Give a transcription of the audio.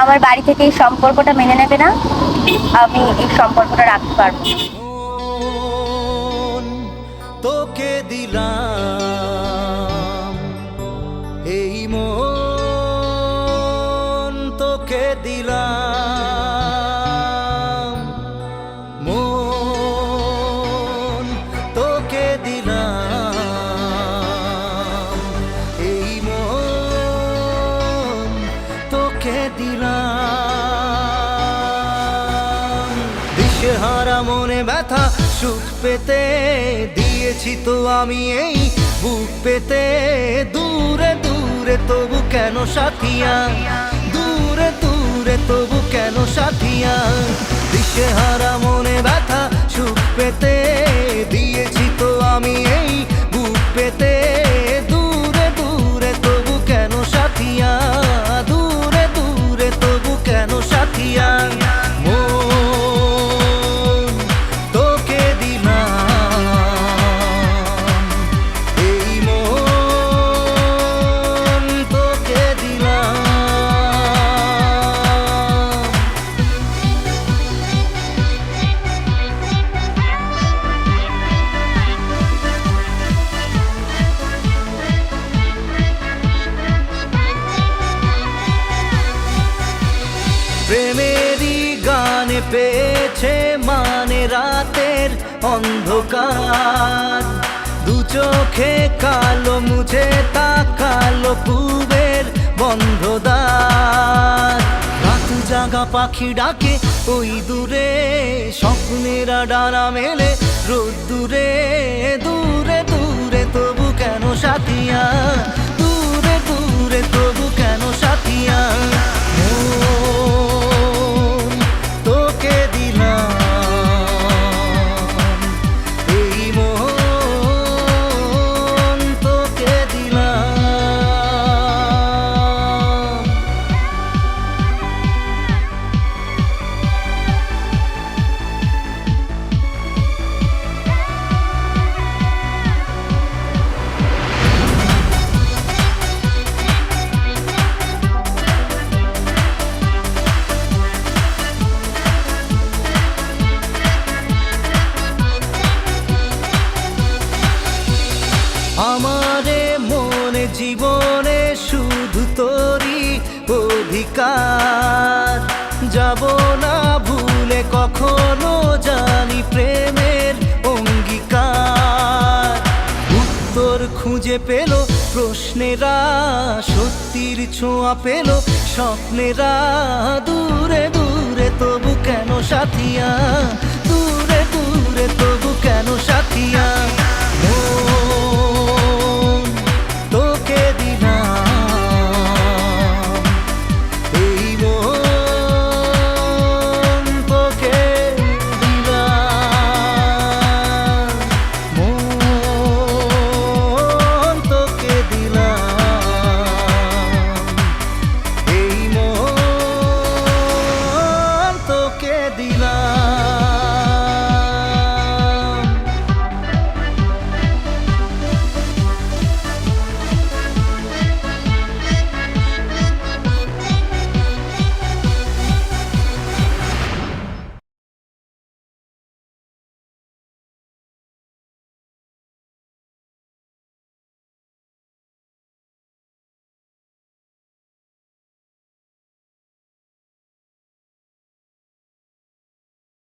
আমার বাড়ি থেকে এই সম্পর্কটা মেনে নেবে না, আমি এই সম্পর্কটা রাখতে পারবো না। তোকে দিলাম এই মন, তোকে দিলাম মন, তোকে দিলাম এই মন, তোকে দিলাম। দিশেহারা মনে ব্যথা সুখ পেতে দিয়েছি তো আমি এই বুক পেতে। দূরে দূরে তবু কেন সাথিয়া, দূরে দূরে তবু কেন সাথিয়া। দিশেহারা মনে ব্যথা সুখ পেতে দিয়েছি তো আমি এই বুক পেতে। দূরে দূরে তবু কেন সাথিয়া, দূরে দূরে তবু কেন সাথিয়া। প্রেমেরই গানে পেয়েছে মানে রাতের অন্ধকার। দু চোখে কালো মুছে তাকালো পূবের বন্ধ দ্বার। রাত জাগা পাখি ডাকে ওই দূরে, স্বপ্নেরা ডানা মেলে রোদ্দুরে। দূরে দূরে তবু কেন সাথিয়া, দূরে দূরে তবু কেন সাথিয়া। তোকে দিলাম এই মন, তোকে দিলাম। আমারে মনে জীবনে শুধু তোরই অধিকার। যাব না ভুলে কখনো জানি প্রেমের অঙ্গীকার। উত্তর খুঁজে পেল প্রশ্নেরা, সত্যির ছোঁয়া পেল স্বপ্নেরা। দূরে দূরে তবু কেন সাথিয়া, দূরে দূরে তবু কেন সাথিয়া।